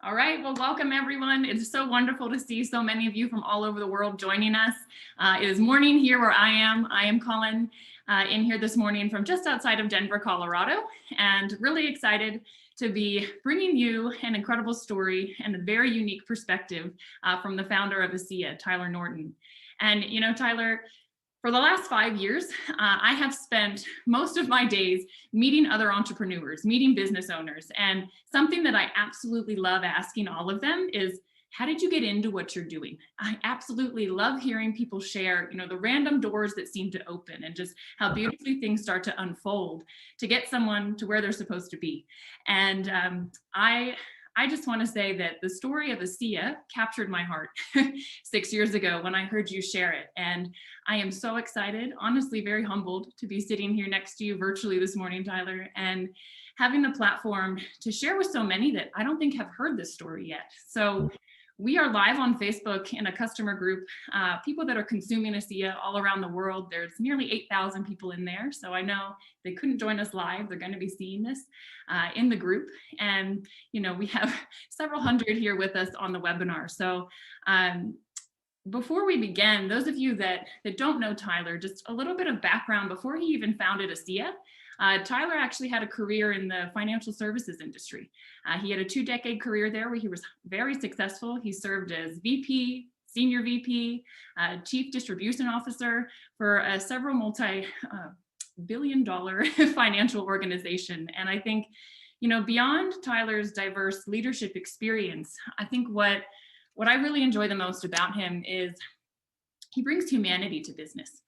All right, well, welcome everyone. It's so wonderful to see so many of you from all over the world joining us. It is morning here where I am. I am calling in here this morning from just outside of Denver, Colorado, and really excited to be bringing you an incredible story and a very unique perspective from the founder of ASEA, Tyler Norton. And you know, Tyler, for the last 5 years, I have spent most of my days meeting other entrepreneurs, meeting business owners. And something that I absolutely love asking all of them is, how did you get into what you're doing? I absolutely love hearing people share, the random doors that seem to open and just how beautifully things start to unfold to get someone to where they're supposed to be. And I just want to say that the story of ASEA captured my heart 6 years ago when I heard you share it. And I am so excited, honestly, very humbled to be sitting here next to you virtually this morning, Tyler, and having the platform to share with so many that I don't think have heard this story yet. So we are live on Facebook in a customer group, people that are consuming ASEA all around the world. There's nearly 8,000 people in there. So I know they couldn't join us live. They're going to be seeing this in the group. And, we have several hundred here with us on the webinar. So before we begin, those of you that don't know Tyler, just a little bit of background before he even founded ASEA. Tyler actually had a career in the financial services industry. He had a 2-decade career there where he was very successful. He served as VP, senior VP, chief distribution officer for several multi-billion-dollar financial organization. And I think, beyond Tyler's diverse leadership experience, I think what I really enjoy the most about him is he brings humanity to business.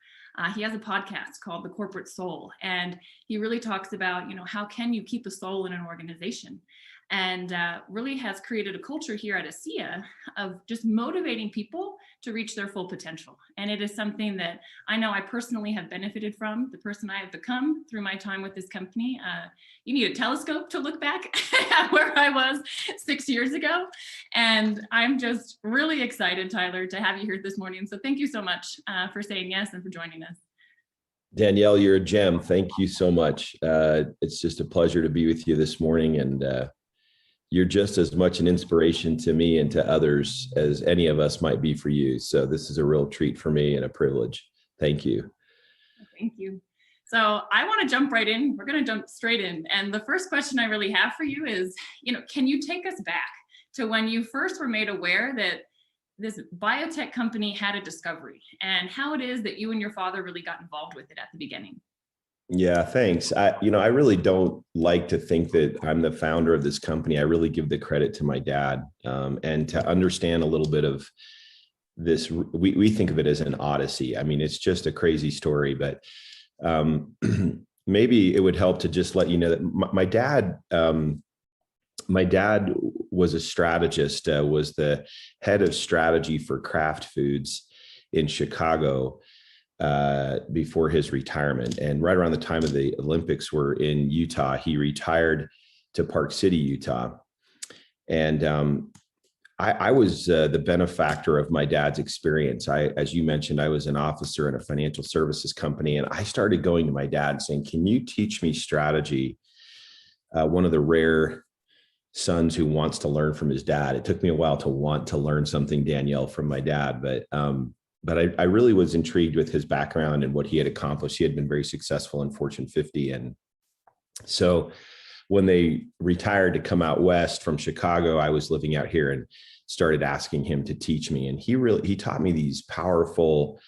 He has a podcast called The Corporate Soul, and he really talks about, how can you keep a soul in an organization? And really has created a culture here at ASEA of just motivating people to reach their full potential. And it is something that I know I personally have benefited from, the person I have become through my time with this company. You need a telescope to look back at where I was 6 years ago. And I'm just really excited, Tyler, to have you here this morning. So thank you so much for saying yes and for joining us. Danielle, you're a gem. Thank you so much. It's just a pleasure to be with you this morning. And you're just as much an inspiration to me and to others as any of us might be for you. So this is a real treat for me and a privilege. Thank you. Thank you. So I want to jump right in. We're going to jump straight in. And the first question I really have for you is, can you take us back to when you first were made aware that this biotech company had a discovery and how it is that you and your father really got involved with it at the beginning? Yeah, thanks. I really don't like to think that I'm the founder of this company. I really give the credit to my dad, and to understand a little bit of this. We think of it as an odyssey. I mean, it's just a crazy story, but maybe it would help to just let you know that my dad was a strategist, was the head of strategy for Kraft Foods in Chicago before his retirement. And right around the time of the Olympics were in Utah, he retired to Park City, Utah. And I was the benefactor of my dad's experience. As you mentioned, I was an officer in a financial services company, and I started going to my dad saying, can you teach me strategy? One of the rare sons who wants to learn from his dad. It took me a while to want to learn something, Danielle, from my dad, but I really was intrigued with his background and what he had accomplished. He had been very successful in Fortune 50. And so when they retired to come out west from Chicago, I was living out here and started asking him to teach me. And he taught me these powerful,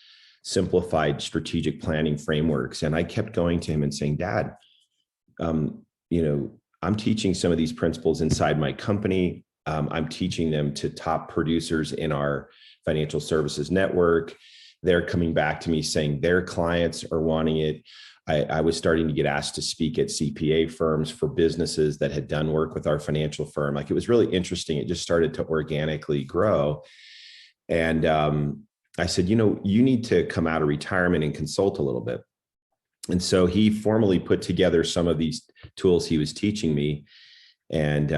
simplified strategic planning frameworks. And I kept going to him and saying, Dad, I'm teaching some of these principles inside my company. I'm teaching them to top producers in our financial services network. They're coming back to me saying their clients are wanting it. I was starting to get asked to speak at CPA firms for businesses that had done work with our financial firm. Like, it was really interesting. It just started to organically grow. And I said, you need to come out of retirement and consult a little bit. And so he formally put together some of these tools he was teaching me. And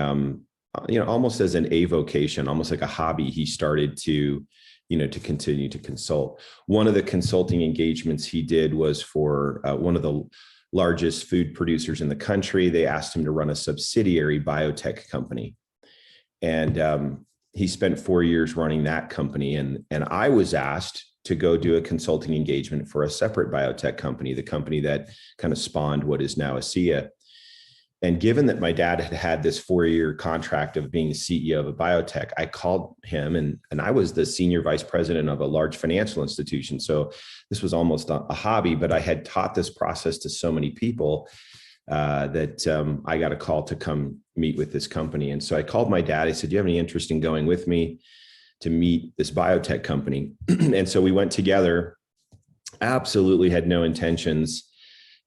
almost as an avocation, almost like a hobby, he started to continue to consult. One of the consulting engagements he did was for one of the largest food producers in the country. They asked him to run a subsidiary biotech company. And he spent 4 years running that company. And I was asked to go do a consulting engagement for a separate biotech company, the company that kind of spawned what is now ASEA. And given that my dad had had this 4-year contract of being the CEO of a biotech, I called him, and I was the senior vice president of a large financial institution. So this was almost a hobby, but I had taught this process to so many people that I got a call to come meet with this company. And so I called my dad. I said, "Do you have any interest in going with me to meet this biotech company?" And so we went together. Absolutely had no intentions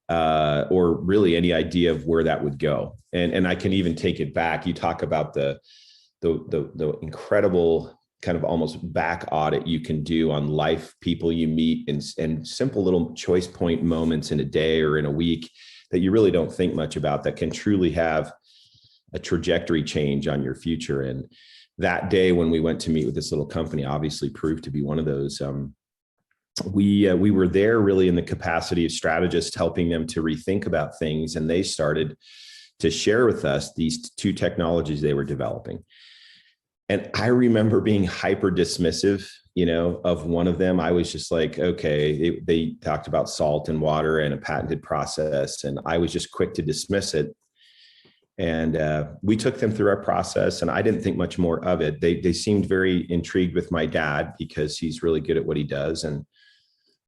or really any idea of where that would go. And I can even take it back. You talk about the incredible kind of almost back audit you can do on life, people you meet, and simple little choice point moments in a day or in a week that you really don't think much about that can truly have a trajectory change on your future. And that day when we went to meet with this little company obviously proved to be one of those. We were there really in the capacity of strategists, helping them to rethink about things. And they started to share with us these two technologies they were developing. And I remember being hyper dismissive, of one of them. I was just like, okay, they talked about salt and water and a patented process. And I was just quick to dismiss it. And we took them through our process, and I didn't think much more of it. They seemed very intrigued with my dad because he's really good at what he does. And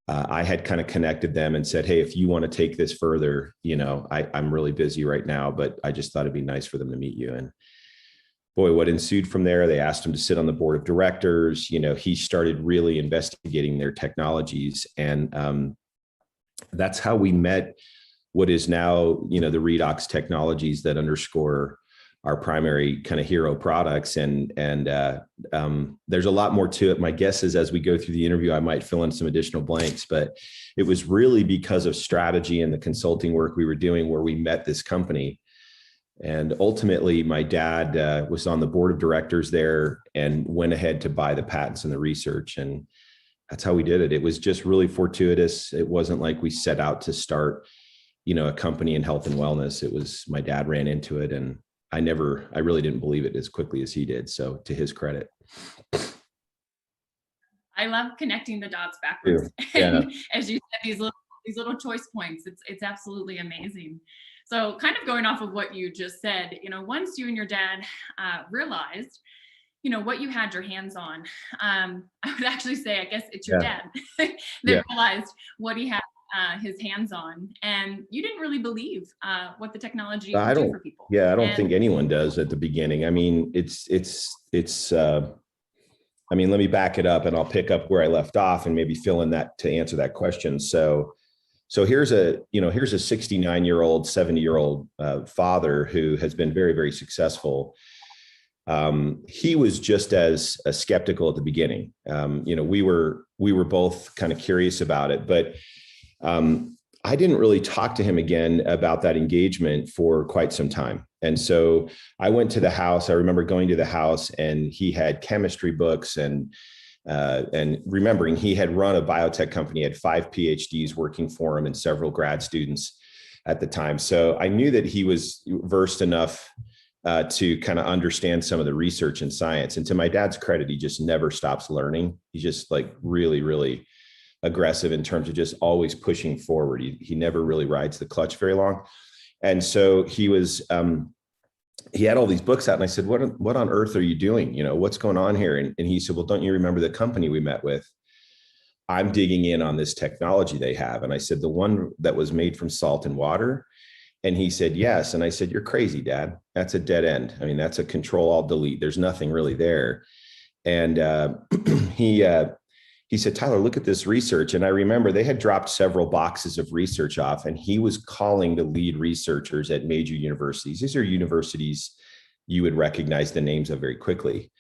I had kind of connected them and said, "Hey, if you want to take this further, I'm really busy right now, but I just thought it'd be nice for them to meet you." And boy, what ensued from there, they asked him to sit on the board of directors. He started really investigating their technologies. And that's how we met what is now, the Redox technologies that underscore our primary kind of hero products. And there's a lot more to it. My guess is as we go through the interview, I might fill in some additional blanks, but it was really because of strategy and the consulting work we were doing where we met this company. And ultimately, my dad was on the board of directors there and went ahead to buy the patents and the research. And that's how we did it. It was just really fortuitous. It wasn't like we set out to start, a company in health and wellness. It was my dad ran into it, and I really didn't believe it as quickly as he did. So to his credit. I love connecting the dots backwards. Yeah. And as you said, these little choice points, it's absolutely amazing. So kind of going off of what you just said, once you and your dad realized, what you had your hands on, I would actually say, I guess it's your dad that realized what he had his hands on, and you didn't really believe what the technology would do for people. Yeah, I don't think anyone does at the beginning. I mean, let me back it up and I'll pick up where I left off and maybe fill in that to answer that question. So here's a 69-year-old, 70-year-old father who has been very, very successful. He was just as skeptical at the beginning. We were both kind of curious about it, but I didn't really talk to him again about that engagement for quite some time. And so I went to the house. I remember going to the house, and he had chemistry books and remembering he had run a biotech company, had 5 PhDs working for him and several grad students at the time. So I knew that he was versed enough to kind of understand some of the research and science. And to my dad's credit, he just never stops learning. He's just like really, really aggressive in terms of just always pushing forward. He never really rides the clutch very long. And so he was, he had all these books out, and I said, what on earth are you doing? What's going on here? And he said, "Well, don't you remember the company we met with? I'm digging in on this technology they have." And I said, "The one that was made from salt and water?" And he said, "Yes." And I said, "You're crazy, Dad. That's a dead end. I mean, that's a control alt delete. There's nothing really there." And he said, "Tyler, look at this research." And I remember they had dropped several boxes of research off, and he was calling the lead researchers at major universities. These are universities you would recognize the names of very quickly.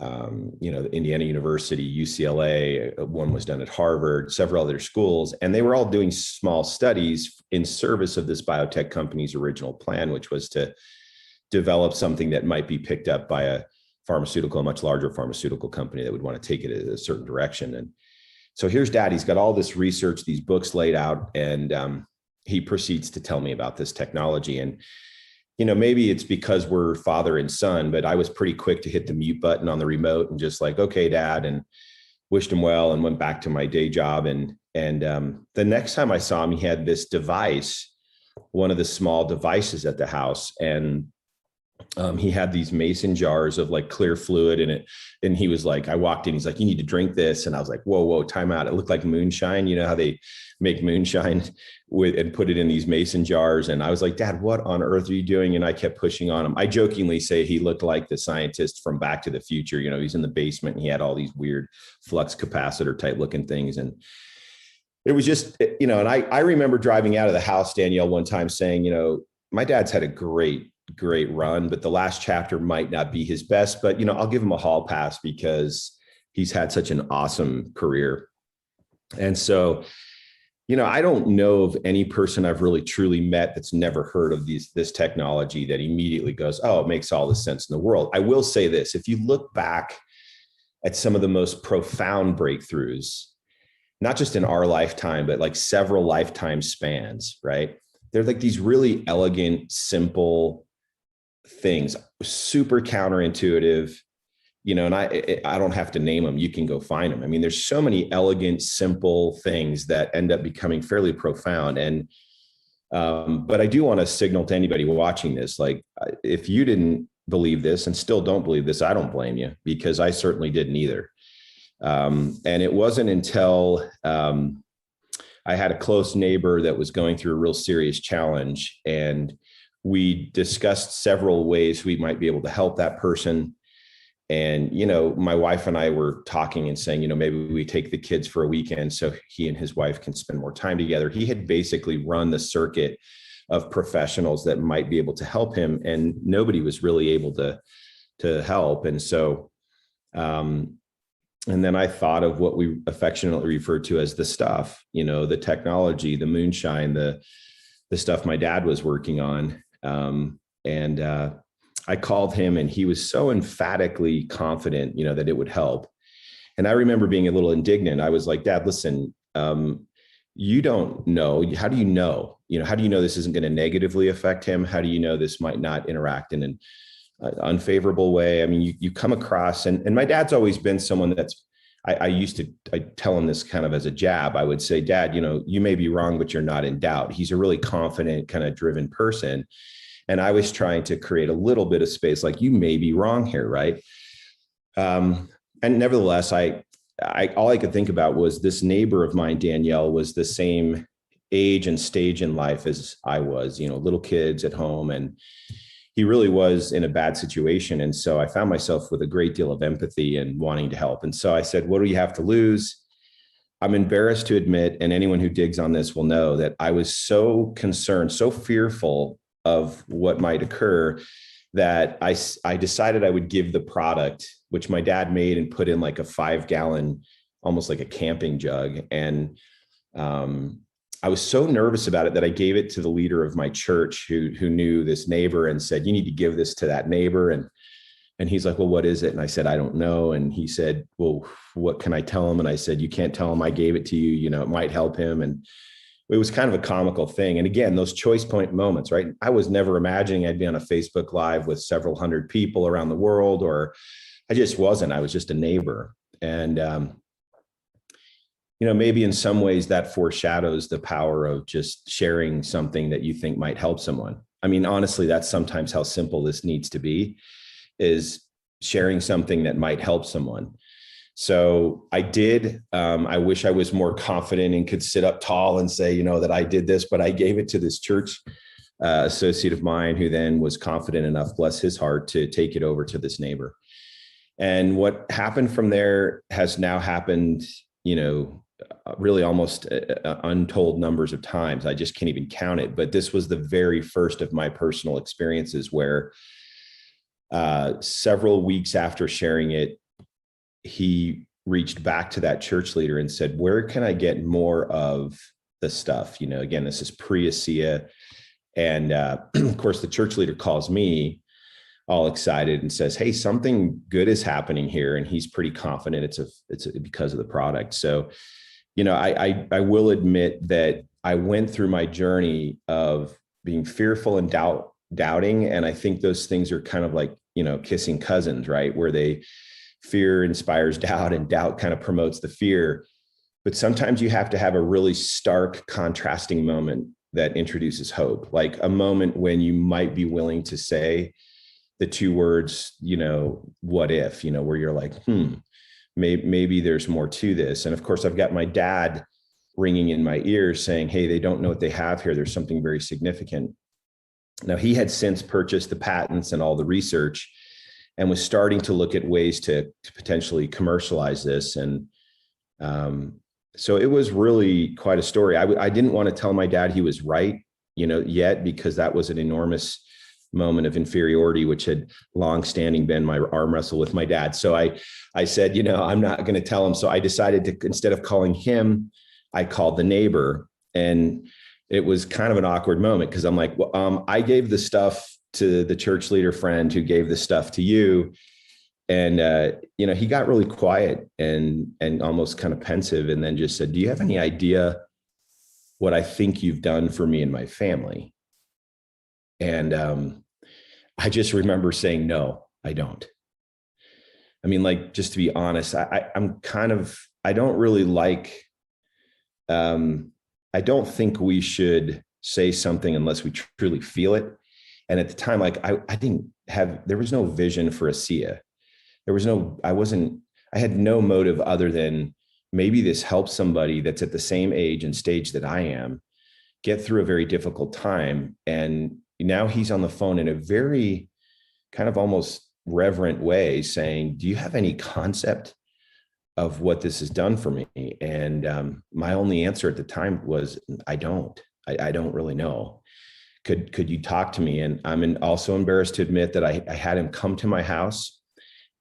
The Indiana University, UCLA, one was done at Harvard, several other schools, and they were all doing small studies in service of this biotech company's original plan, which was to develop something that might be picked up by a much larger pharmaceutical company that would want to take it in a certain direction. And so here's Dad, he's got all this research, these books laid out, and he proceeds to tell me about this technology. And maybe it's because we're father and son, but I was pretty quick to hit the mute button on the remote and just like, okay, dad, and wished him well and went back to my day job. And the next time I saw him, he had this device, one of the small devices at the house. And he had these mason jars of like clear fluid in it. And he was like, I walked in, he's like, you need to drink this. And I was like, whoa, time out. It looked like moonshine. You know how they make moonshine and put it in these mason jars. And I was like, Dad, what on earth are you doing? And I kept pushing on him. I jokingly say he looked like the scientist from Back to the Future. He's in the basement and he had all these weird flux capacitor type looking things. And it was just, and I remember driving out of the house, Danielle, one time saying, my dad's had a great run, but the last chapter might not be his best, but I'll give him a hall pass because he's had such an awesome career. And so, I don't know of any person I've really truly met that's never heard of this technology that immediately goes, oh, it makes all the sense in the world. I will say this, if you look back at some of the most profound breakthroughs, not just in our lifetime, but like several lifetime spans, right? They're like these really elegant, simple things, super counterintuitive, and I don't have to name them. You can go find them. I mean, there's so many elegant, simple things that end up becoming fairly profound. And, but I do want to signal to anybody watching this, like, if you didn't believe this and still don't believe this, I don't blame you, because I certainly didn't either. And it wasn't until, I had a close neighbor that was going through a real serious challenge, and we discussed several ways we might be able to help that person. And, my wife and I were talking and saying, maybe we take the kids for a weekend so he and his wife can spend more time together. He had basically run the circuit of professionals that might be able to help him, and nobody was really able to help. And so, and then I thought of what we affectionately refer to as the stuff, the technology, the moonshine, the stuff my dad was working on. And I called him, and he was so emphatically confident, that it would help. And I remember being a little indignant. I was like, Dad, listen, you don't know. How do you know? How do you know this isn't going to negatively affect him? How do you know this might not interact in an unfavorable way? I mean, you come across, and my dad's always been someone that's, I tell him this kind of as a jab. I would say, Dad, you may be wrong, but you're not in doubt. He's a really confident, kind of driven person. And I was trying to create a little bit of space, like, you may be wrong here, right? And nevertheless, all I could think about was this neighbor of mine, Danielle, was the same age and stage in life as I was, little kids at home, and he really was in a bad situation. And so I found myself with a great deal of empathy and wanting to help. And so I said, what do you have to lose? I'm embarrassed to admit, and anyone who digs on this will know, that I was so concerned, so fearful of what might occur, that I decided I would give the product, which my dad made and put in like a 5-gallon, almost like a camping jug. And I was so nervous about it that I gave it to the leader of my church who knew this neighbor, and said, you need to give this to that neighbor. And he's like, well, what is it? And I said, I don't know. And he said, well, what can I tell him? And I said, you can't tell him I gave it to you. It might help him. And it was kind of a comical thing. And again, those choice point moments, right? I was never imagining I'd be on a Facebook Live with several hundred people around the world, or I just wasn't. I was just a neighbor. And, maybe in some ways that foreshadows the power of just sharing something that you think might help someone. I mean, honestly, that's sometimes how simple this needs to be, is sharing something that might help someone. So I did. I wish I was more confident and could sit up tall and say, that I did this, but I gave it to this church associate of mine, who then was confident enough, bless his heart, to take it over to this neighbor. And what happened from there has now happened, really almost untold numbers of times. I just can't even count it. But this was the very first of my personal experiences where several weeks after sharing it, he reached back to that church leader and said, where can I get more of the stuff? Again, this is pre-ASEA. And of course, the church leader calls me all excited and says, hey, something good is happening here. And he's pretty confident it's because of the product. So, I will admit that I went through my journey of being fearful and doubting. And I think those things are kind of like, kissing cousins, right? Where fear inspires doubt and doubt kind of promotes the fear. But sometimes you have to have a really stark contrasting moment that introduces hope, like a moment when you might be willing to say the two words, what if, where you're like, maybe there's more to this. And of course, I've got my dad ringing in my ears saying, hey, they don't know what they have here. There's something very significant. Now, he had since purchased the patents and all the research and was starting to look at ways to potentially commercialize this. And so it was really quite a story. I didn't want to tell my dad he was right, yet, because that was an enormous moment of inferiority, which had long-standing been my arm wrestle with my dad. So I said, I'm not going to tell him. So I decided to, instead of calling him, I called the neighbor. And it was kind of an awkward moment because I'm like, well, I gave the stuff to the church leader friend who gave the stuff to you. And, he got really quiet and almost kind of pensive, and then just said, do you have any idea what I think you've done for me and my family? And I just remember saying, no, I don't. I mean, like, just to be honest, I don't really like, I don't think we should say something unless we truly feel it. And at the time, like, there was no vision for ASEA. I had no motive other than maybe this helps somebody that's at the same age and stage that I am get through a very difficult time. And now he's on the phone in a very kind of almost reverent way saying, do you have any concept of what this has done for me? And my only answer at the time was, I don't really know. Could you talk to me? And I'm also embarrassed to admit that I had him come to my house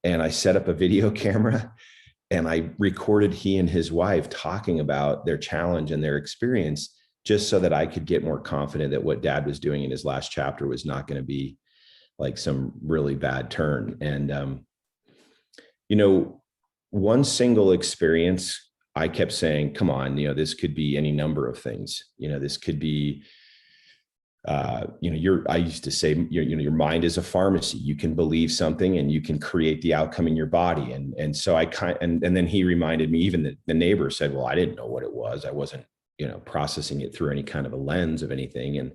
and I set up a video camera and I recorded he and his wife talking about their challenge and their experience, just so that I could get more confident that what dad was doing in his last chapter was not going to be like some really bad turn. And, one single experience, I kept saying, come on, this could be any number of things. This could be, I used to say, your mind is a pharmacy. You can believe something and you can create the outcome in your body. And so and then he reminded me, even the neighbor said, well, I didn't know what it was. I wasn't, processing it through any kind of a lens of anything.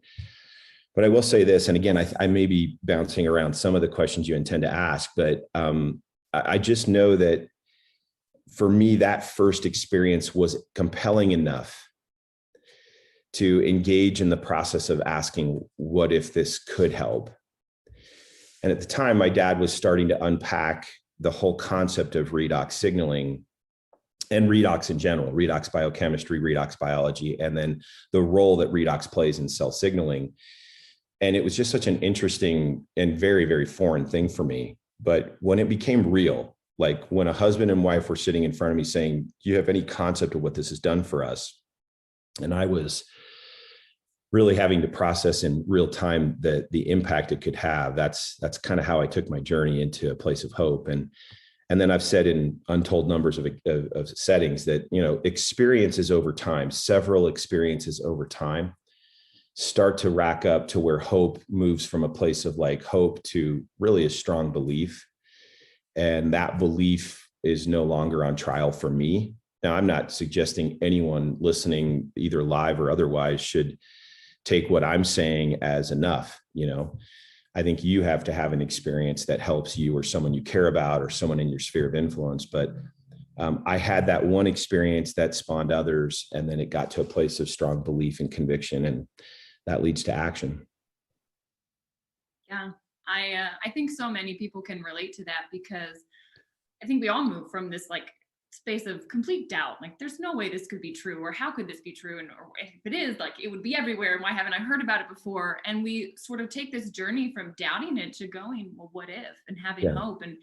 But I will say this, and again, I may be bouncing around some of the questions you intend to ask, but I just know that for me, that first experience was compelling enough to engage in the process of asking, what if this could help? And at the time, my dad was starting to unpack the whole concept of redox signaling and redox in general, redox biochemistry, redox biology, and then the role that redox plays in cell signaling. And it was just such an interesting and very, very foreign thing for me. But when it became real, like when a husband and wife were sitting in front of me saying, do you have any concept of what this has done for us? And I was really having to process in real time the impact it could have. That's kind of how I took my journey into a place of hope. And then I've said in untold numbers of settings that, experiences over time, several experiences over time, start to rack up to where hope moves from a place of like hope to really a strong belief. And that belief is no longer on trial for me. Now, I'm not suggesting anyone listening, either live or otherwise, should take what I'm saying as enough. I think you have to have an experience that helps you or someone you care about or someone in your sphere of influence. But I had that one experience that spawned others, and then it got to a place of strong belief and conviction, and that leads to action. Yeah, I think so many people can relate to that, because I think we all move from this like space of complete doubt. Like, there's no way this could be true, or how could this be true? And or if it is, like, it would be everywhere. And why haven't I heard about it before? And we sort of take this journey from doubting it to going, well, what if, and having hope. And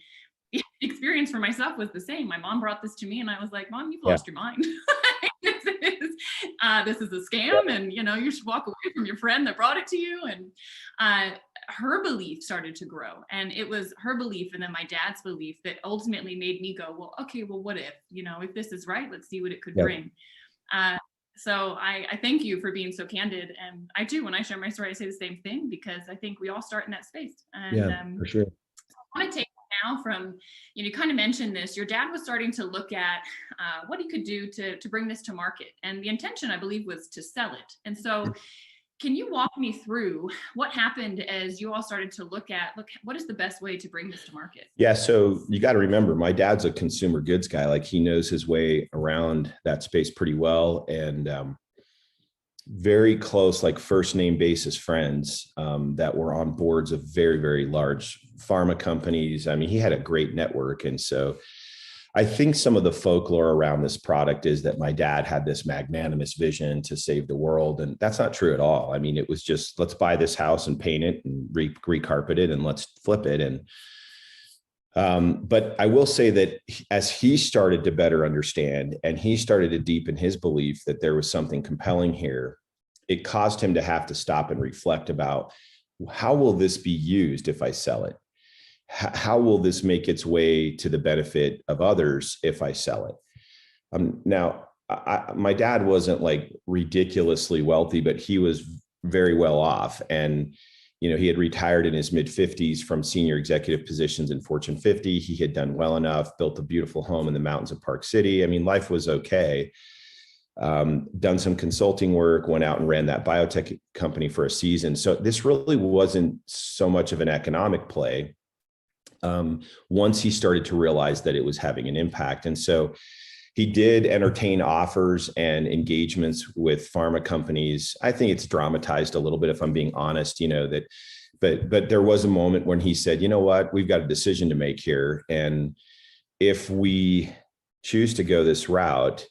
the experience for myself was the same. My mom brought this to me and I was like, Mom, you've lost your mind. This is a scam, and you should walk away from your friend that brought it to you. And her belief started to grow, and it was her belief and then my dad's belief that ultimately made me go, well, okay, well, what if, if this is right, let's see what it could bring. So I thank you for being so candid. And I do, when I share my story, I say the same thing, because I think we all start in that space. And Yeah, for sure. I want to take now from, you kind of mentioned this, your dad was starting to look at what he could do to bring this to market. And the intention, I believe, was to sell it. And so can you walk me through what happened as you all started to look, what is the best way to bring this to market? Yeah. So you got to remember, my dad's a consumer goods guy. Like, he knows his way around that space pretty well. And very close, like first name basis friends that were on boards of very, very large pharma companies. I mean, he had a great network. And so I think some of the folklore around this product is that my dad had this magnanimous vision to save the world. And that's not true at all. I mean, it was just, let's buy this house and paint it and recarpet it and let's flip it. And but I will say that as he started to better understand and he started to deepen his belief that there was something compelling here, it caused him to have to stop and reflect about, how will this be used if I sell it? How will this make its way to the benefit of others if I sell it? Now, my dad wasn't like ridiculously wealthy, but he was very well off. And, he had retired in his mid-50s from senior executive positions in Fortune 50. He had done well enough, built a beautiful home in the mountains of Park City. I mean, life was okay. Done some consulting work, went out and ran that biotech company for a season. So this really wasn't so much of an economic play. Once he started to realize that it was having an impact. And so he did entertain offers and engagements with pharma companies. I think it's dramatized a little bit, if I'm being honest, but there was a moment when he said, you know what, we've got a decision to make here. And if we choose to go this route,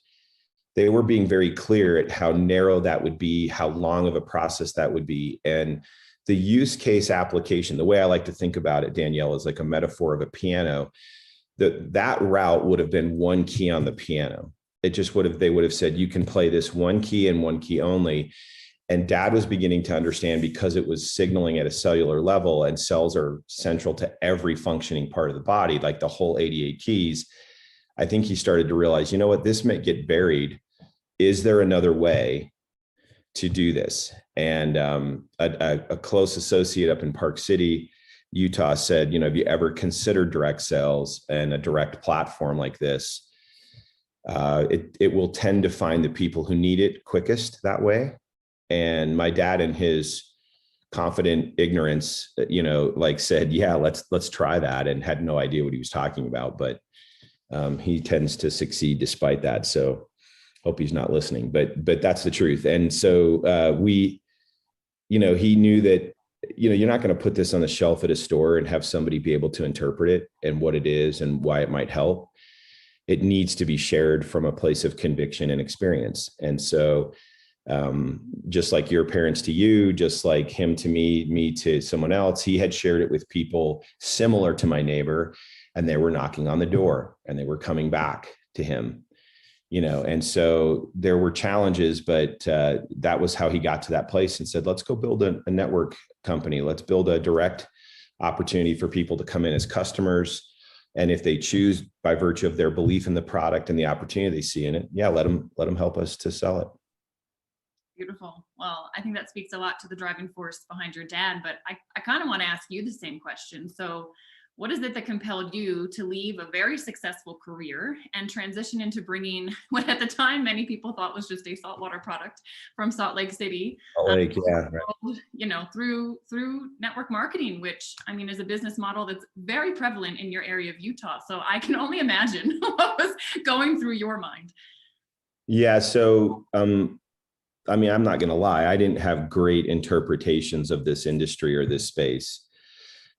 they were being very clear at how narrow that would be, how long of a process that would be. And the use case application, the way I like to think about it, Danielle, is like a metaphor of a piano. That route would have been one key on the piano. It just they would have said, you can play this one key and one key only. And Dad was beginning to understand, because it was signaling at a cellular level, and cells are central to every functioning part of the body, like the whole 88 keys. I think he started to realize, you know what, this may get buried. Is there another way to do this? And a close associate up in Park City, Utah, said, have you ever considered direct sales and a direct platform like this? It will tend to find the people who need it quickest that way. And my dad, in his confident ignorance, said, yeah, let's try that, and had no idea what he was talking about. But he tends to succeed despite that. So hope he's not listening, but that's the truth. And so he knew that, you're not going to put this on the shelf at a store and have somebody be able to interpret it and what it is and why it might help. It needs to be shared from a place of conviction and experience. And so just like your parents to you, just like him to me to someone else, he had shared it with people similar to my neighbor, and they were knocking on the door and they were coming back to him. And so there were challenges, but that was how he got to that place and said, let's go build a network company. Let's build a direct opportunity for people to come in as customers. And if they choose, by virtue of their belief in the product and the opportunity they see in it, yeah, let them help us to sell it. Beautiful. Well, I think that speaks a lot to the driving force behind your dad, but I kind of want to ask you the same question. So what is it that compelled you to leave a very successful career and transition into bringing what at the time many people thought was just a saltwater product from Salt Lake City, through network marketing, which is a business model that's very prevalent in your area of Utah. So I can only imagine what was going through your mind. Yeah. So, I'm not going to lie. I didn't have great interpretations of this industry or this space.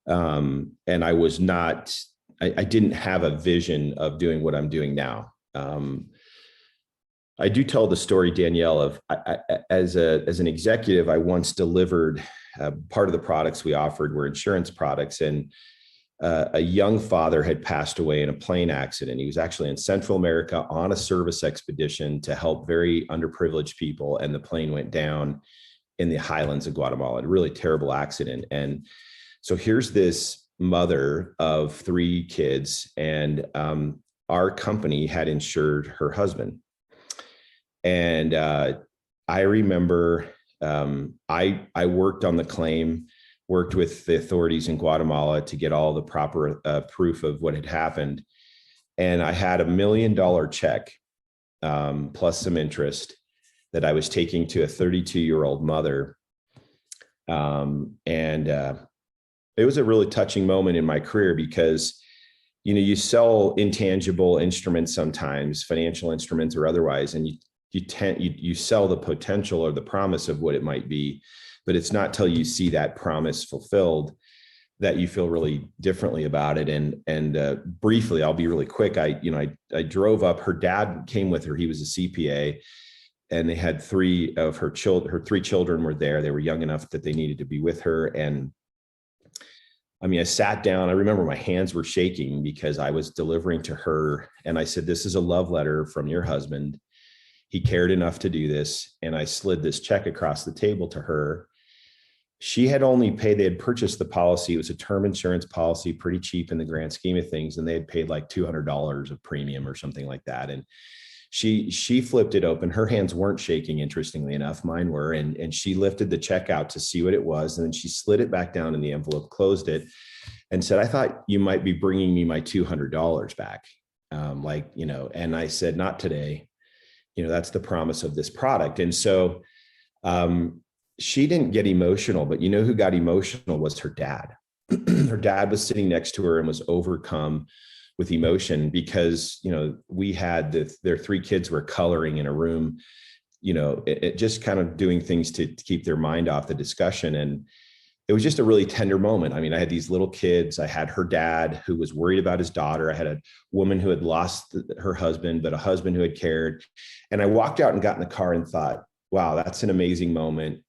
And I was not, I didn't have a vision of doing what I'm doing now. I do tell the story, Danielle, of as an executive, I once delivered part of the products we offered were insurance products, and a young father had passed away in a plane accident. He was actually in Central America on a service expedition to help very underprivileged people, and the plane went down in the highlands of Guatemala. A really terrible accident. And so here's this mother of 3 kids, and our company had insured her husband. And I remember I worked on the claim, worked with the authorities in Guatemala to get all the proper proof of what had happened. And I had $1 million check plus some interest that I was taking to a 32-year-old mother. It was a really touching moment in my career because, you sell intangible instruments sometimes, financial instruments or otherwise, and you sell the potential or the promise of what it might be, but it's not till you see that promise fulfilled that you feel really differently about it. And briefly, I'll be really quick. I drove up. Her dad came with her. He was a CPA, and they had three of her children. Her three children were there. They were young enough that they needed to be with her. And I mean, I sat down. I remember my hands were shaking because I was delivering to her, and I said, "This is a love letter from your husband. He cared enough to do this." And I slid this check across the table to her. She had only paid, they had purchased the policy. It was a term insurance policy, pretty cheap in the grand scheme of things. And they had paid like $200 of premium or something like that. And she flipped it open. Her hands weren't shaking, interestingly enough, mine were. And she lifted the check out to see what it was. And then she slid it back down in the envelope, closed it, and said, "I thought you might be bringing me my $200 back." And I said, "Not today. That's the promise of this product." And so, she didn't get emotional, but who got emotional was her dad. Her dad was sitting next to her and was overcome with emotion because, we had their three kids were coloring in a room, it just kind of doing things to keep their mind off the discussion. And it was just a really tender moment. I mean, I had these little kids. I had her dad who was worried about his daughter. I had a woman who had lost her husband, but a husband who had cared. And I walked out and got in the car and thought, wow, that's an amazing moment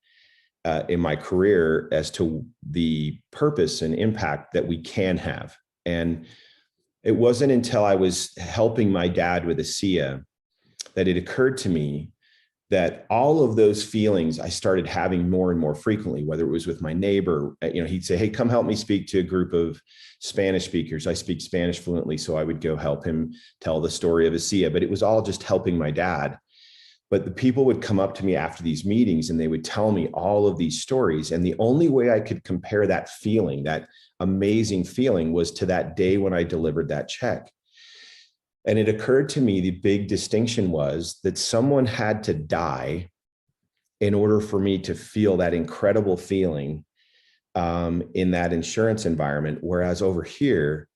in my career as to the purpose and impact that we can have. And it wasn't until I was helping my dad with ASEA that it occurred to me that all of those feelings I started having more and more frequently, whether it was with my neighbor, he'd say, "Hey, come help me speak to a group of Spanish speakers." I speak Spanish fluently, so I would go help him tell the story of ASEA, but it was all just helping my dad. But the people would come up to me after these meetings and they would tell me all of these stories. And the only way I could compare that feeling, that amazing feeling, was to that day when I delivered that check. And it occurred to me the big distinction was that someone had to die in order for me to feel that incredible feeling in that insurance environment. Whereas over here,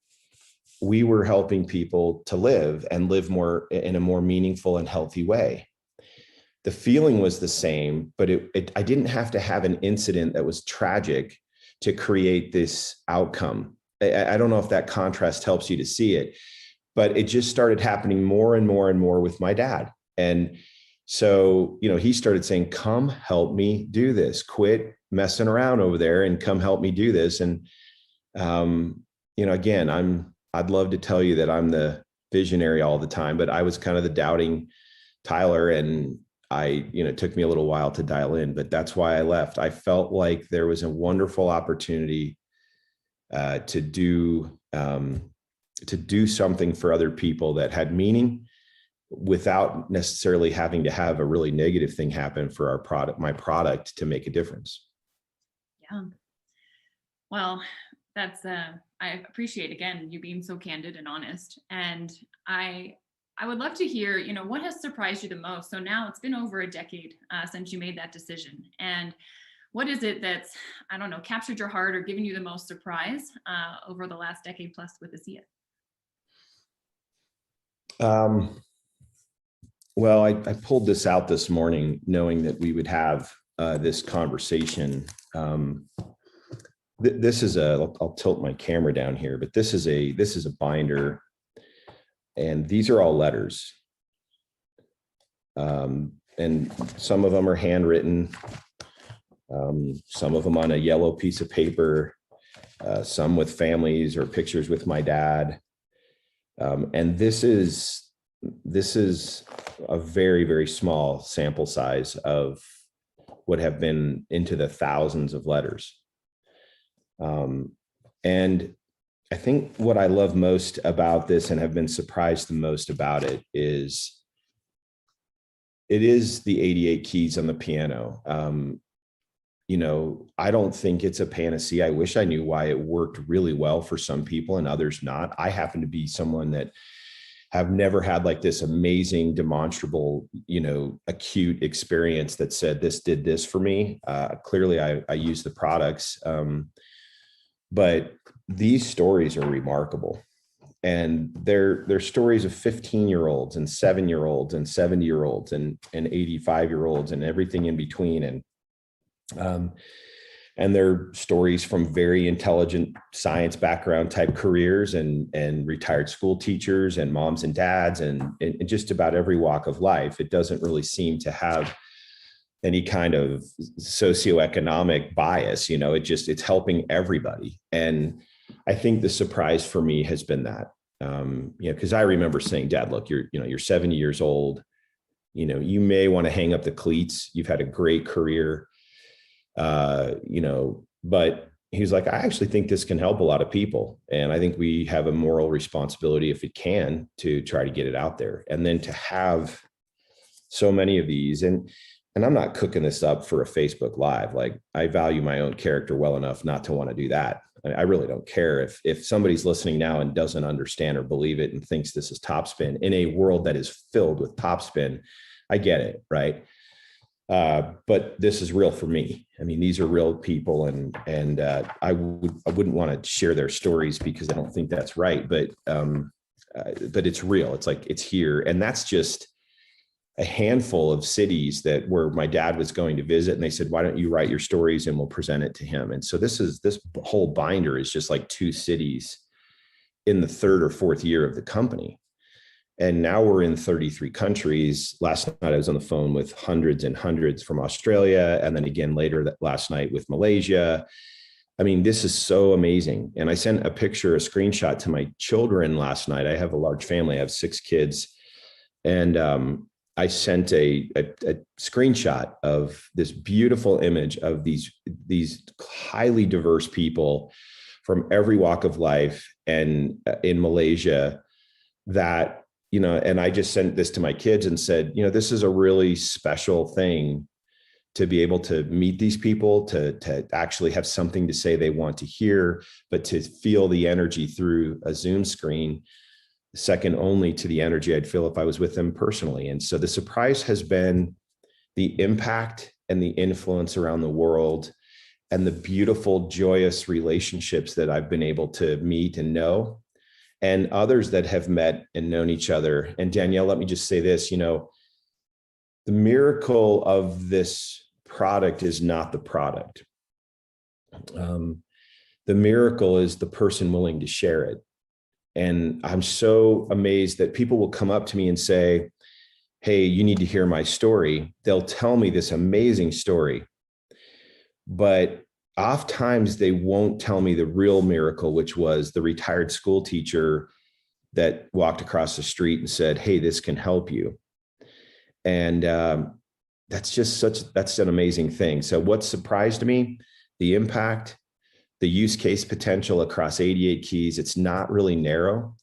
we were helping people to live and live more in a more meaningful and healthy way. The feeling was the same, but I didn't have to have an incident that was tragic to create this outcome. I don't know if that contrast helps you to see it, but it just started happening more and more and more with my dad. And so, he started saying, "Come help me do this, quit messing around over there and come help me do this." And, again, I'd love to tell you that I'm the visionary all the time, but I was kind of the doubting Tyler, and it took me a little while to dial in, but that's why I left. I felt like there was a wonderful opportunity to do something for other people that had meaning without necessarily having to have a really negative thing happen for my product to make a difference. Yeah. Well, that's, I appreciate, again, you being so candid and honest. And I would love to hear, what has surprised you the most? So now it's been over a decade since you made that decision. And what is it that's, I don't know, captured your heart or given you the most surprise over the last decade plus with ASEA? Well, I pulled this out this morning knowing that we would have this conversation. This is I'll tilt my camera down here, but this is a binder. And these are all letters. And some of them are handwritten, some of them on a yellow piece of paper, some with families or pictures with my dad. And this is a very, very small sample size of what have been into the thousands of letters. And I think what I love most about this and have been surprised the most about it is It is the 88 keys on the piano. I don't think it's a panacea. I wish I knew why it worked really well for some people and others not. I happen to be someone that have never had like this amazing demonstrable, acute experience that said this did this for me. Clearly I use the products. But these stories are remarkable. And they're stories of 15-year-olds and 7-year-olds and 70-year-olds and 85-year-olds and everything in between. And they're stories from very intelligent science background type careers and retired school teachers and moms and dads and just about every walk of life. It doesn't really seem to have any kind of socioeconomic bias. It's helping everybody. And I think the surprise for me has been that, because I remember saying, Dad, look, you're 70 years old. You may want to hang up the cleats. You've had a great career, but he's like, I actually think this can help a lot of people. And I think we have a moral responsibility, if it can, to try to get it out there. And then to have so many of these, and I'm not cooking this up for a Facebook Live. Like, I value my own character well enough not to want to do that. I really don't care if somebody's listening now and doesn't understand or believe it and thinks this is topspin in a world that is filled with topspin. I get it, right? But this is real for me. I mean, these are real people, and I wouldn't want to share their stories because I don't think that's right. But it's real. It's like, it's here, and that's just a handful of cities where my dad was going to visit, and they said, why don't you write your stories and we'll present it to him. And so this whole binder is just like 2 cities in the 3rd or 4th year of the company. And now we're in 33 countries. Last night I was on the phone with hundreds and hundreds from Australia. And then again, later last night with Malaysia. I mean, this is so amazing. And I sent a screenshot to my children last night. I have a large family. I have 6 kids. And, I sent a screenshot of this beautiful image of these highly diverse people from every walk of life and in Malaysia that, and I just sent this to my kids and said, this is a really special thing to be able to meet these people, to actually have something to say they want to hear, but to feel the energy through a Zoom screen, second only to the energy I'd feel if I was with them personally. And so the surprise has been the impact and the influence around the world and the beautiful, joyous relationships that I've been able to meet and know, and others that have met and known each other. And Danielle, let me just say this, the miracle of this product is not the product. The miracle is the person willing to share it. And I'm so amazed that people will come up to me and say, hey, you need to hear my story. They'll tell me this amazing story, but oftentimes they won't tell me the real miracle, which was the retired school teacher that walked across the street and said, hey, this can help you. And that's an amazing thing. So what surprised me, the impact, the use case potential across 88 keys. It's not really narrow.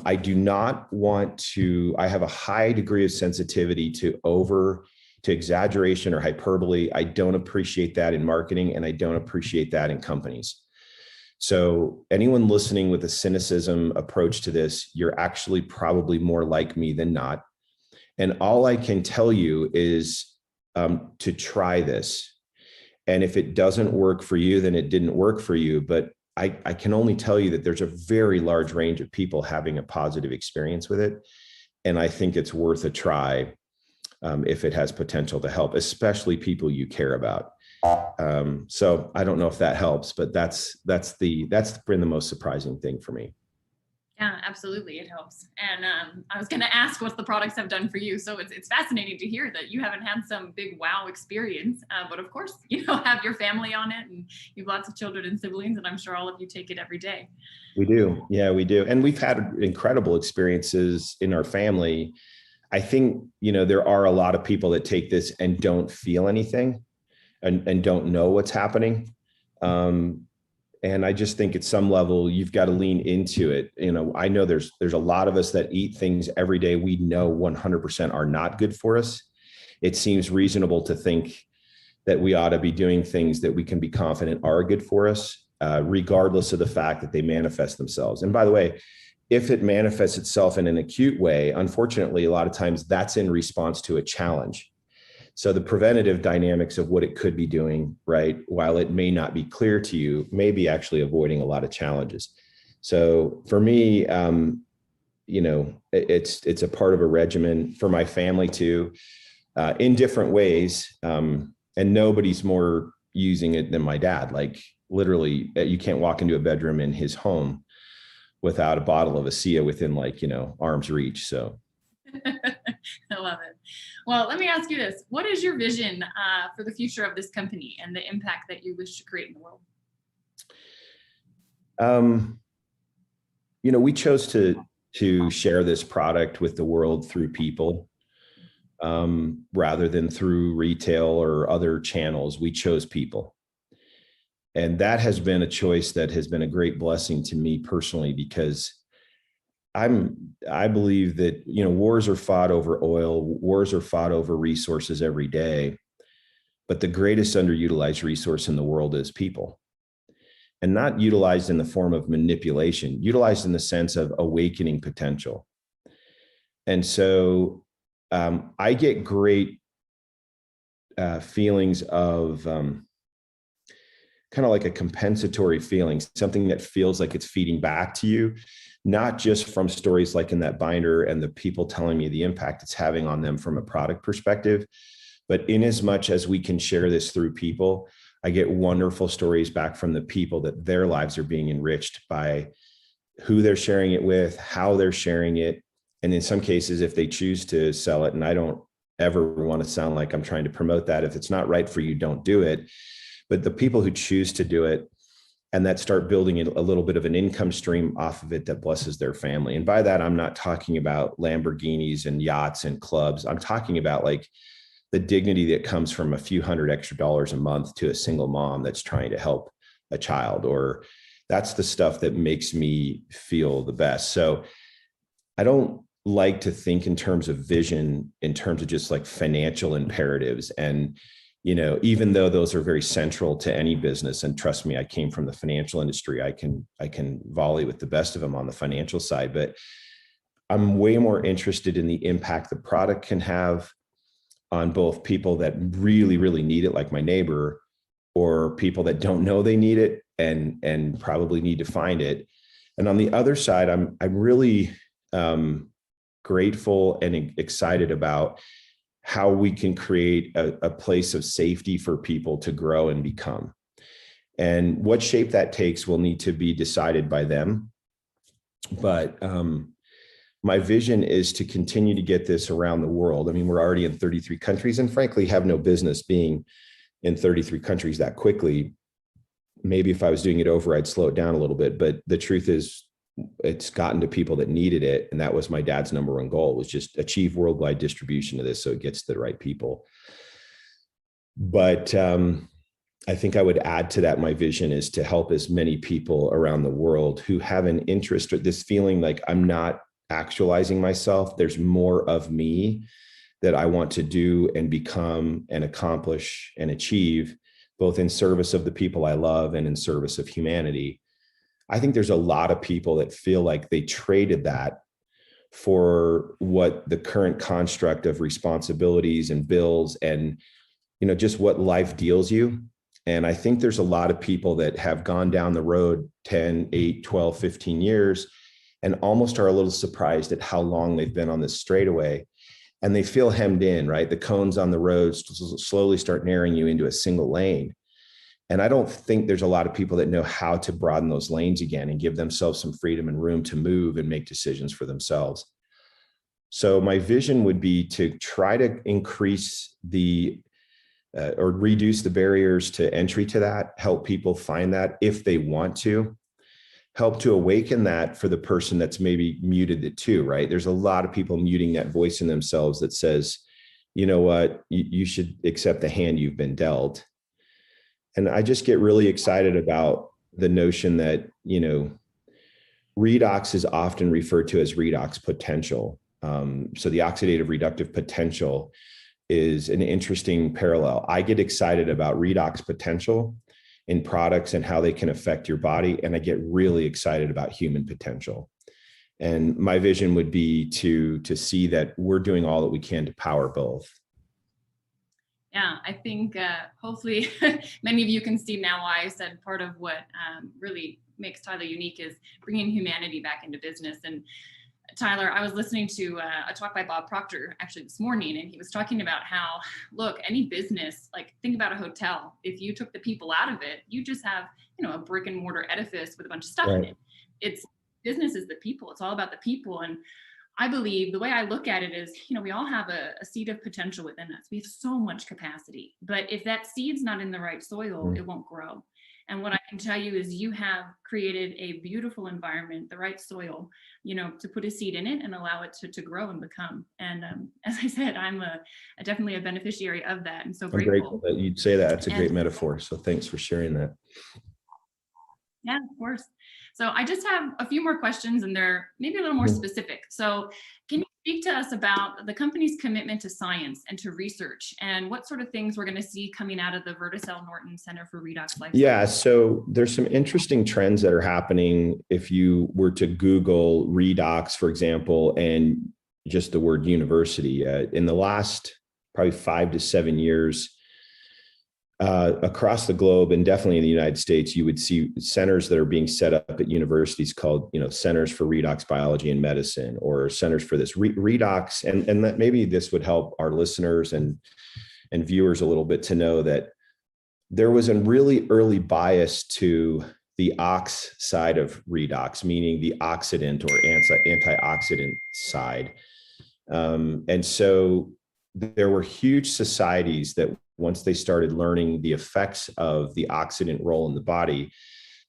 I do not want to, I have a high degree of sensitivity to exaggeration or hyperbole. I don't appreciate that in marketing, and I don't appreciate that in companies. So anyone listening with a cynicism approach to this, you're actually probably more like me than not. And all I can tell you is to try this. And if it doesn't work for you, then it didn't work for you. But I can only tell you that there's a very large range of people having a positive experience with it. And I think it's worth a try if it has potential to help, especially people you care about. So I don't know if that helps, but that's been the most surprising thing for me. Yeah, absolutely. It helps. And I was going to ask what the products have done for you. So it's fascinating to hear that you haven't had some big wow experience, but of course, have your family on it, and you've lots of children and siblings, and I'm sure all of you take it every day. We do. Yeah, we do. And we've had incredible experiences in our family. I think, there are a lot of people that take this and don't feel anything and don't know what's happening. And I just think at some level, you've got to lean into it. I know there's a lot of us that eat things every day we know 100% are not good for us. it seems reasonable to think that we ought to be doing things that we can be confident are good for us, regardless of the fact that they manifest themselves. And by the way, if it manifests itself in an acute way, unfortunately, a lot of times that's in response to a challenge. So the preventative dynamics of what it could be doing, right, while it may not be clear to you, may be actually avoiding a lot of challenges. So for me, it's a part of a regimen for my family too, in different ways. And nobody's more using it than my dad. Like literally, you can't walk into a bedroom in his home without a bottle of ASEA within arm's reach. So I love it. Well, let me ask you this. What is your vision for the future of this company and the impact that you wish to create in the world? We chose to share this product with the world through people, rather than through retail or other channels. We chose people. And that has been a choice that has been a great blessing to me personally, because I believe that, wars are fought over oil, wars are fought over resources every day, but the greatest underutilized resource in the world is people. And not utilized in the form of manipulation, utilized in the sense of awakening potential. And so I get great feelings of kind of like a compensatory feeling, something that feels like it's feeding back to you, not just from stories like in that binder and the people telling me the impact it's having on them from a product perspective, but in as much as we can share this through people, I get wonderful stories back from the people that their lives are being enriched by who they're sharing it with, how they're sharing it. And in some cases, if they choose to sell it, and I don't ever want to sound like I'm trying to promote that. If it's not right for you, don't do it. But the people who choose to do it and that start building a little bit of an income stream off of it that blesses their family. And by that, I'm not talking about Lamborghinis and yachts and clubs. I'm talking about like the dignity that comes from a few $100 extra a month to a single mom that's trying to help a child, or that's the stuff that makes me feel the best. So I don't like to think in terms of vision, in terms of just like financial imperatives. And, even though those are very central to any business, and trust me, I came from the financial industry, I can volley with the best of them on the financial side, but I'm way more interested in the impact the product can have on both people that really, really need it, like my neighbor, or people that don't know they need it and probably need to find it. And on the other side, I'm really grateful and excited about how we can create a place of safety for people to grow and become. And what shape that takes will need to be decided by them. But my vision is to continue to get this around the world. I mean, we're already in 33 countries and frankly have no business being in 33 countries that quickly. Maybe if I was doing it over, I'd slow it down a little bit. But the truth is, it's gotten to people that needed it. And that was my dad's number one goal, was just achieve worldwide distribution of this so it gets to the right people. But I think I would add to that, my vision is to help as many people around the world who have an interest, or this feeling like I'm not actualizing myself. There's more of me that I want to do and become and accomplish and achieve, both in service of the people I love and in service of humanity. I think there's a lot of people that feel like they traded that for what the current construct of responsibilities and bills and, just what life deals you. And I think there's a lot of people that have gone down the road 10, 8, 12, 15 years and almost are a little surprised at how long they've been on this straightaway. And they feel hemmed in, right? The cones on the road slowly start narrowing you into a single lane. And I don't think there's a lot of people that know how to broaden those lanes again and give themselves some freedom and room to move and make decisions for themselves. So my vision would be to try to increase or reduce the barriers to entry to that, help people find that if they want to, help to awaken that for the person that's maybe muted it too, right? There's a lot of people muting that voice in themselves that says, you know what, you should accept the hand you've been dealt. And I just get really excited about the notion that, redox is often referred to as redox potential. So the oxidative reductive potential is an interesting parallel. I get excited about redox potential in products and how they can affect your body. And I get really excited about human potential. And my vision would be to see that we're doing all that we can to power both. Yeah, I think hopefully many of you can see now why I said part of what really makes Tyler unique is bringing humanity back into business. And Tyler, I was listening to a talk by Bob Proctor actually this morning, and he was talking about how, look, any business, like think about a hotel. If you took the people out of it, you just have, a brick and mortar edifice with a bunch of stuff in it. It's business is the people. It's all about the people. And I believe the way I look at it is, we all have a seed of potential within us. We have so much capacity, but if that seed's not in the right soil, it won't grow. And what I can tell you is you have created a beautiful environment, the right soil, to put a seed in it and allow it to grow and become. And as I said, I'm definitely a beneficiary of that. And so grateful. I'm grateful that you'd say that. It's a great metaphor. So thanks for sharing that. Yeah, of course. So I just have a few more questions, and they're maybe a little more specific. So can you speak to us about the company's commitment to science and to research, and what sort of things we're going to see coming out of the Verdis L Norton Center for Redox Life Sciences? Yeah, so there's some interesting trends that are happening. If you were to Google redox, for example, and just the word university, in the last probably 5 to 7 years, across the globe, and definitely in the United States, you would see centers that are being set up at universities called, Centers for Redox Biology and Medicine, or centers for this redox. And that maybe this would help our listeners and viewers a little bit to know that there was a really early bias to the ox side of redox, meaning the oxidant or antioxidant side. And so there were huge societies that once they started learning the effects of the oxidant role in the body,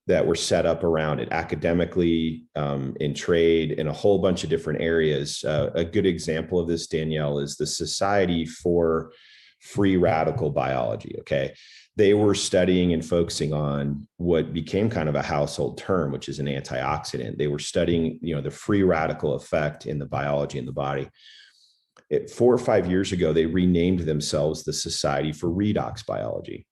that were set up around it academically, in trade, in a whole bunch of different areas. A good example of this, Danielle, is the Society for Free Radical Biology. Okay. They were studying and focusing on what became kind of a household term, which is an antioxidant. They were studying, the free radical effect in the biology in the body. 4 or 5 years ago, they renamed themselves the Society for Redox Biology.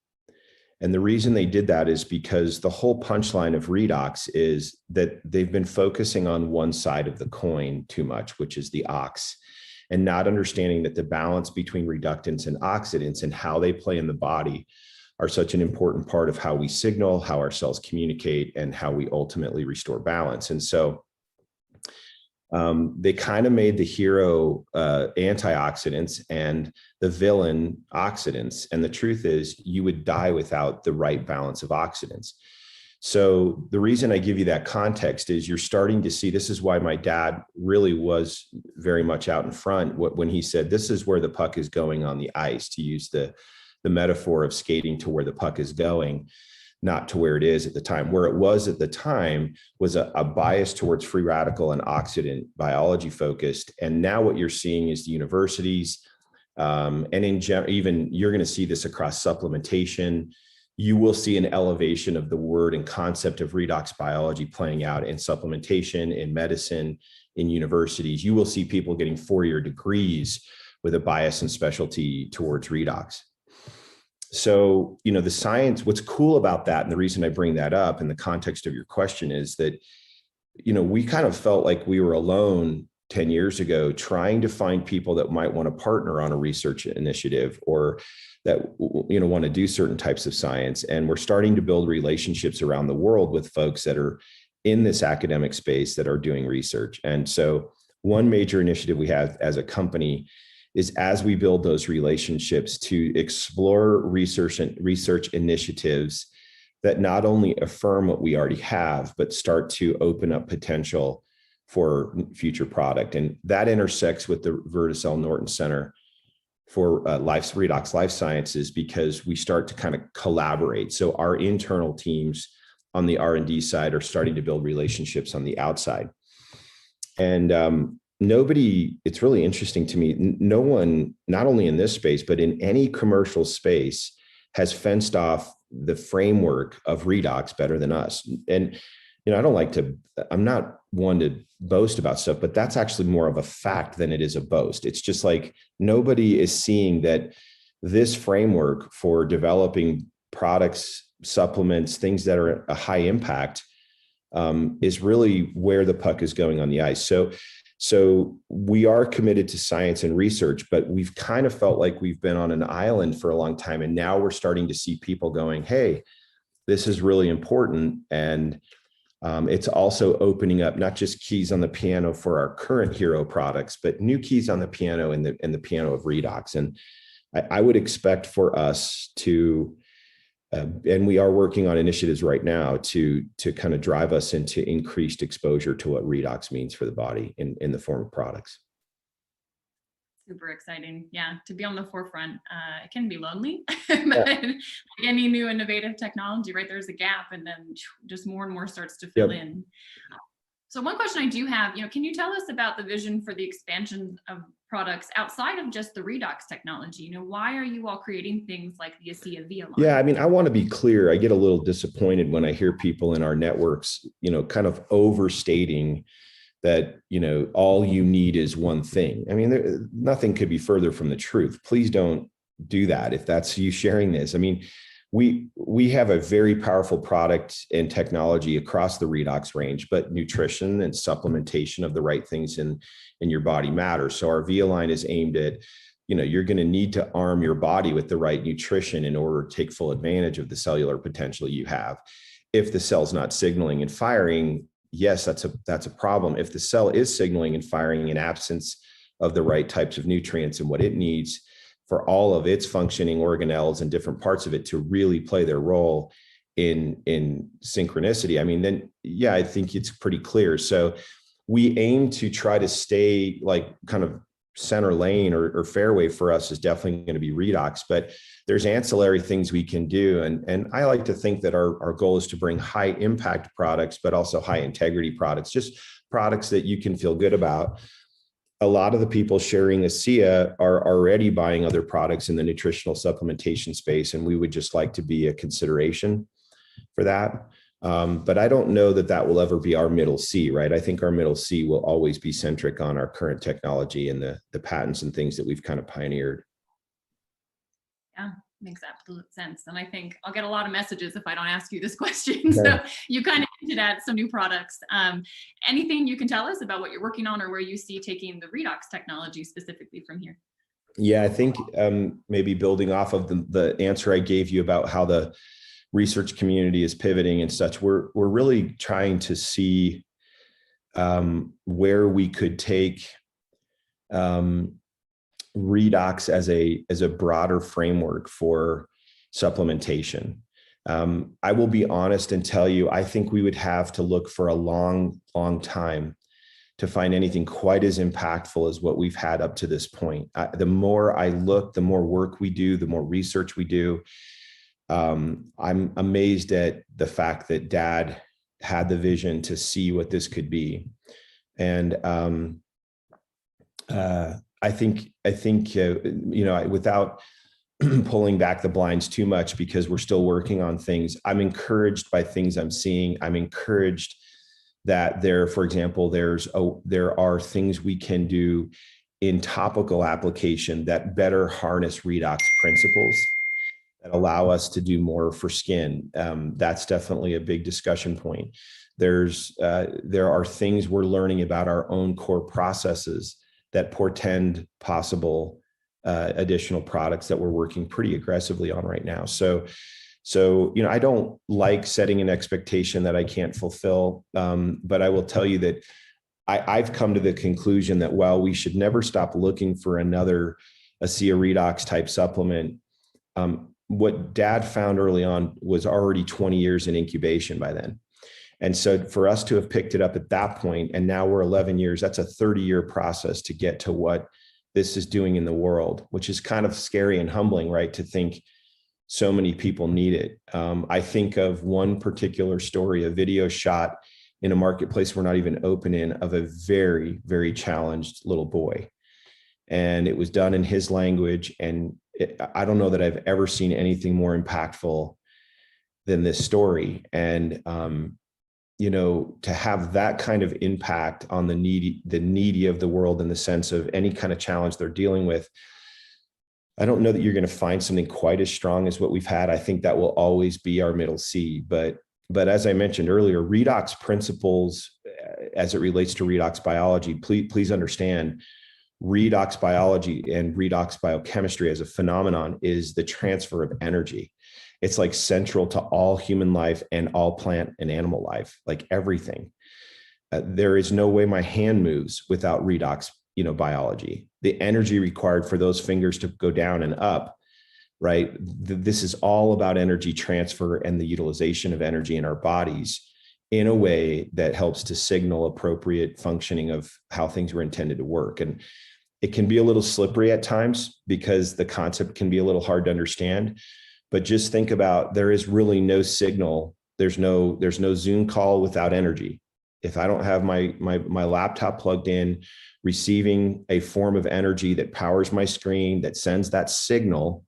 And the reason they did that is because the whole punchline of redox is that they've been focusing on one side of the coin too much, which is the ox, and not understanding that the balance between reductants and oxidants and how they play in the body are such an important part of how we signal, how our cells communicate, and how we ultimately restore balance. And so they kind of made the hero antioxidants and the villain oxidants. And the truth is, you would die without the right balance of oxidants. So the reason I give you that context is you're starting to see, this is why my dad really was very much out in front when he said, this is where the puck is going on the ice, to use the metaphor of skating to where the puck is going, not to where it is at the time. Where it was at the time was a bias towards free radical and oxidant biology focused. And now what you're seeing is the universities, and in general, even you're going to see this across supplementation. You will see an elevation of the word and concept of redox biology playing out in supplementation, in medicine, in universities. You will see people getting 4-year degrees with a bias and specialty towards redox. So, the science, what's cool about that, and the reason I bring that up in the context of your question is that, we kind of felt like we were alone 10 years ago trying to find people that might want to partner on a research initiative, or that, want to do certain types of science. And we're starting to build relationships around the world with folks that are in this academic space that are doing research. And so one major initiative we have as a company is, as we build those relationships, to explore research initiatives that not only affirm what we already have, but start to open up potential for future product. And that intersects with the Verdis L Norton Center for Redox Life Sciences, because we start to kind of collaborate. So our internal teams on the R&D side are starting to build relationships on the outside. And it's really interesting to me, no one, not only in this space, but in any commercial space, has fenced off the framework of redox better than us. And, I'm not one to boast about stuff, but that's actually more of a fact than it is a boast. It's just like nobody is seeing that this framework for developing products, supplements, things that are a high impact, is really where the puck is going on the ice. So we are committed to science and research, but we've kind of felt like we've been on an island for a long time. And now we're starting to see people going, hey, this is really important. And it's also opening up not just keys on the piano for our current hero products, but new keys on the piano and the piano of Redox. And I would expect for us to, and we are working on initiatives right now to kind of drive us into increased exposure to what Redox means for the body in the form of products. Super exciting. Yeah, to be on the forefront. It can be lonely, but like any new innovative technology, right? There's a gap and then just more and more starts to fill in. So one question I do have, can you tell us about the vision for the expansion of products outside of just the Redox technology? Why are you all creating things like the ASEA Via line? Yeah, I mean, I want to be clear. I get a little disappointed when I hear people in our networks, kind of overstating that, all you need is one thing. I mean, nothing could be further from the truth. Please don't do that if that's you sharing this. I mean, we have a very powerful product and technology across the Redox range, but nutrition and supplementation of the right things in your body matters. So our Via line is aimed at, you're going to need to arm your body with the right nutrition in order to take full advantage of the cellular potential you have. If the cell's not signaling and firing, yes, that's a problem. If the cell is signaling and firing in absence of the right types of nutrients and what it needs for all of its functioning organelles and different parts of it to really play their role in synchronicity, I mean, then, yeah, I think it's pretty clear. So we aim to try to stay like kind of center lane or fairway for us is definitely going to be Redox, but there's ancillary things we can do. And I like to think that our goal is to bring high impact products, but also high integrity products, just products that you can feel good about. A lot of the people sharing ASEA are already buying other products in the nutritional supplementation space, and we would just like to be a consideration for that. But I don't know that will ever be our middle C, right? I think our middle C will always be centric on our current technology and the patents and things that we've kind of pioneered. Yeah, makes absolute sense. And I think I'll get a lot of messages if I don't ask you this question. So you kind of hinted at some new products. Anything you can tell us about what you're working on or where you see taking the Redox technology specifically from here? Yeah, I think maybe building off of the answer I gave you about how the research community is pivoting and such, we're really trying to see where we could take Redox as a broader framework for supplementation. I will be honest and tell you, I think we would have to look for a long, long time to find anything quite as impactful as what we've had up to this point. The more I look, the more work we do, the more research we do. I'm amazed at the fact that Dad had the vision to see what this could be. And I think without pulling back the blinds too much, because we're still working on things, I'm encouraged by things I'm seeing. I'm encouraged that for example, there are things we can do in topical application that better harness Redox principles that allow us to do more for skin. That's definitely a big discussion point. There are things we're learning about our own core processes that portend possible additional products that we're working pretty aggressively on right now. So I don't like setting an expectation that I can't fulfill, but I will tell you that I've come to the conclusion that while we should never stop looking for another ASEA Redox type supplement, what Dad found early on was already 20 years in incubation by then. And so for us to have picked it up at that point, and now we're 11 years, that's a 30-year process to get to what this is doing in the world, which is kind of scary and humbling, right? To think so many people need it. I think of one particular story, a video shot in a marketplace we're not even open in, of a very, very challenged little boy. And it was done in his language. And I don't know that I've ever seen anything more impactful than this story. And to have that kind of impact on the needy of the world, in the sense of any kind of challenge they're dealing with. I don't know that you're going to find something quite as strong as what we've had. I think that will always be our middle C. But as I mentioned earlier, redox principles, as it relates to redox biology, please understand, redox biology and redox biochemistry as a phenomenon is the transfer of energy. It's like central to all human life and all plant and animal life, like everything. There is no way my hand moves without redox, biology. The energy required for those fingers to go down and up, right? This is all about energy transfer and the utilization of energy in our bodies in a way that helps to signal appropriate functioning of how things were intended to work. And it can be a little slippery at times because the concept can be a little hard to understand. But just think about, there is really no signal. There's no Zoom call without energy. If I don't have my laptop plugged in, receiving a form of energy that powers my screen, that sends that signal,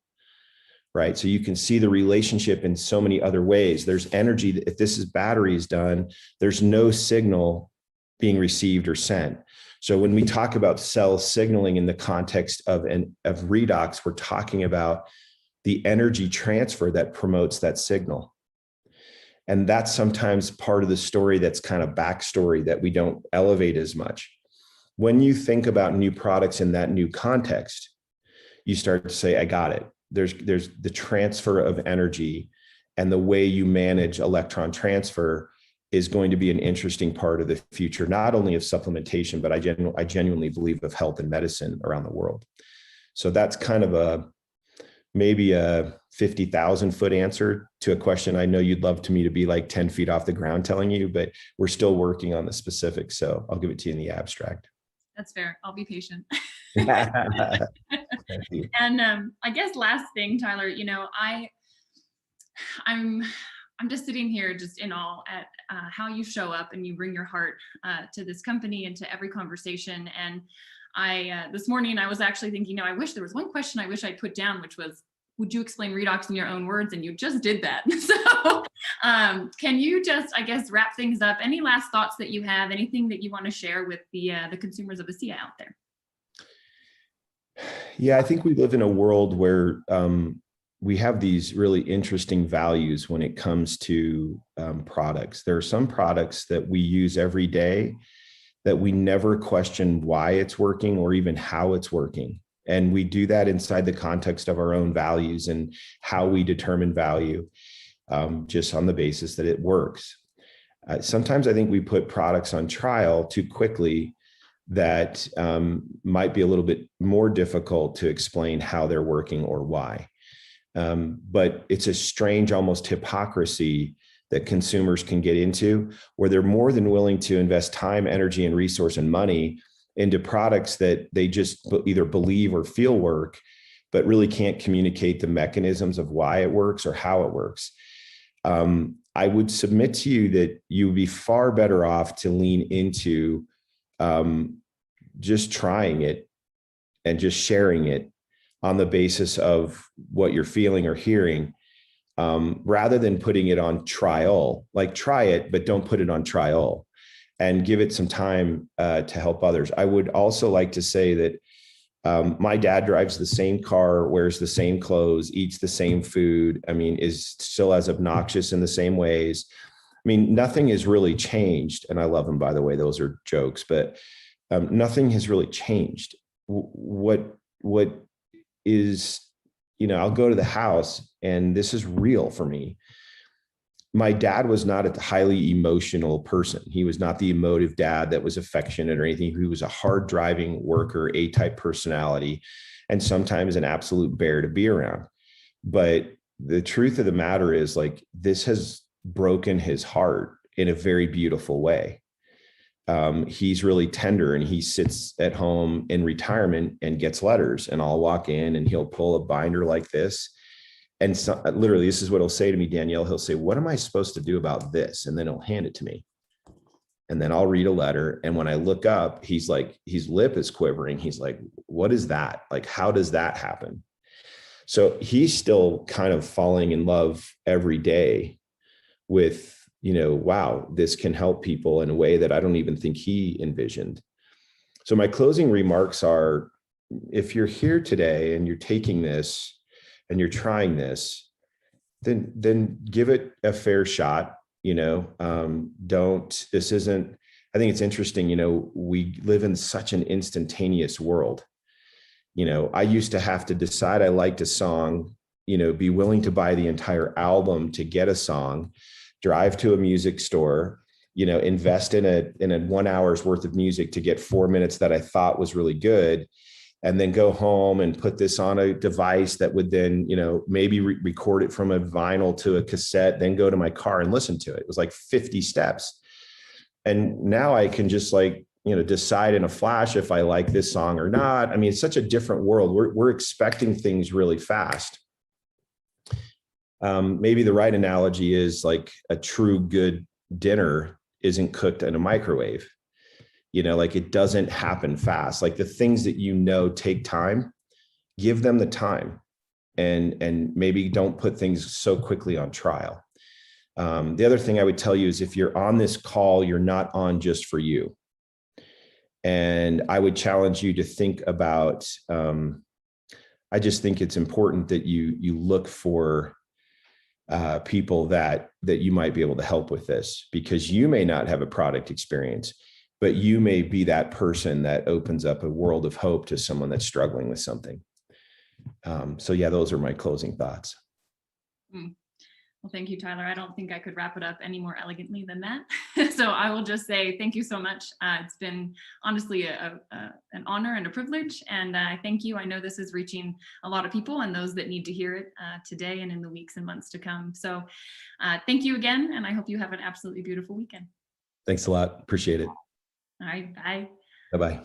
right? So you can see the relationship in so many other ways. There's energy. If this is batteries done, there's no signal being received or sent. So when we talk about cell signaling in the context of redox, we're talking about the energy transfer that promotes that signal. And that's sometimes part of the story that's kind of backstory that we don't elevate as much. When you think about new products in that new context, you start to say, I got it. There's the transfer of energy, and the way you manage electron transfer is going to be an interesting part of the future, not only of supplementation, but I genuinely believe of health and medicine around the world. So that's kind of maybe a 50,000 foot answer to a question I know you'd love me to be like 10 feet off the ground telling you, but we're still working on the specifics. So I'll give it to you in the abstract. That's fair. I'll be patient. Thank you. And I guess last thing, Tyler, I'm just sitting here just in awe at how you show up and you bring your heart to this company and to every conversation. And this morning I was actually thinking, I wish there was one question I wish I'd put down, which was, would you explain redox in your own words? And you just did that. So can you just, I guess, wrap things up? Any last thoughts that you have, anything that you want to share with the consumers of ASEA out there? Yeah, I think we live in a world where we have these really interesting values when it comes to products. There are some products that we use every day that we never question why it's working or even how it's working. And we do that inside the context of our own values and how we determine value, just on the basis that it works. Sometimes I think we put products on trial too quickly that might be a little bit more difficult to explain how they're working or why. But it's a strange, almost hypocrisy that consumers can get into, where they're more than willing to invest time, energy, and resource and money into products that they just either believe or feel work, but really can't communicate the mechanisms of why it works or how it works. I would submit to you that you would be far better off to lean into just trying it and just sharing it on the basis of what you're feeling or hearing, rather than putting it on trial. Like, try it, but don't put it on trial, and give it some time to help others. I would also like to say that my dad drives the same car, wears the same clothes, eats the same food. I mean, is still as obnoxious in the same ways. I mean, nothing has really changed. And I love him, by the way, those are jokes, but nothing has really changed. What is, I'll go to the house, and this is real for me. My dad was not a highly emotional person. He was not the emotive dad that was affectionate or anything. He was a hard driving worker, A-type personality, and sometimes an absolute bear to be around. But the truth of the matter is, like, this has broken his heart in a very beautiful way. He's really tender, and he sits at home in retirement and gets letters, and I'll walk in and he'll pull a binder like this. And so, literally, this is what he'll say to me, Danielle. He'll say, what am I supposed to do about this? And then he'll hand it to me. And then I'll read a letter. And when I look up, he's like, his lip is quivering. He's like, what is that? Like, how does that happen? So he's still kind of falling in love every day with wow, this can help people in a way that I don't even think he envisioned. So my closing remarks are, if you're here today and you're taking this and you're trying this, then give it a fair shot. This isn't, I think it's interesting, we live in such an instantaneous world. I used to have to decide I liked a song, be willing to buy the entire album to get a song, drive to a music store, invest in a 1 hour's worth of music to get 4 minutes that I thought was really good, and then go home and put this on a device that would then, maybe record it from a vinyl to a cassette, then go to my car and listen to it. It was like 50 steps. And now I can just decide in a flash if I like this song or not. I mean, it's such a different world. We're expecting things really fast. Maybe the right analogy is like a true good dinner isn't cooked in a microwave. It doesn't happen fast. Like the things that take time, give them the time, and maybe don't put things so quickly on trial. The other thing I would tell you is, if you're on this call, you're not on just for you. And I would challenge you to think about, I just think it's important that you look for people that you might be able to help with this, because you may not have a product experience, but you may be that person that opens up a world of hope to someone that's struggling with something. So yeah, those are my closing thoughts. Well, thank you, Tyler. I don't think I could wrap it up any more elegantly than that. So I will just say thank you so much. It's been honestly an honor and a privilege, and I thank you. I know this is reaching a lot of people and those that need to hear it today and in the weeks and months to come. So thank you again, and I hope you have an absolutely beautiful weekend. Thanks a lot. Appreciate it. All right, bye. Bye-bye.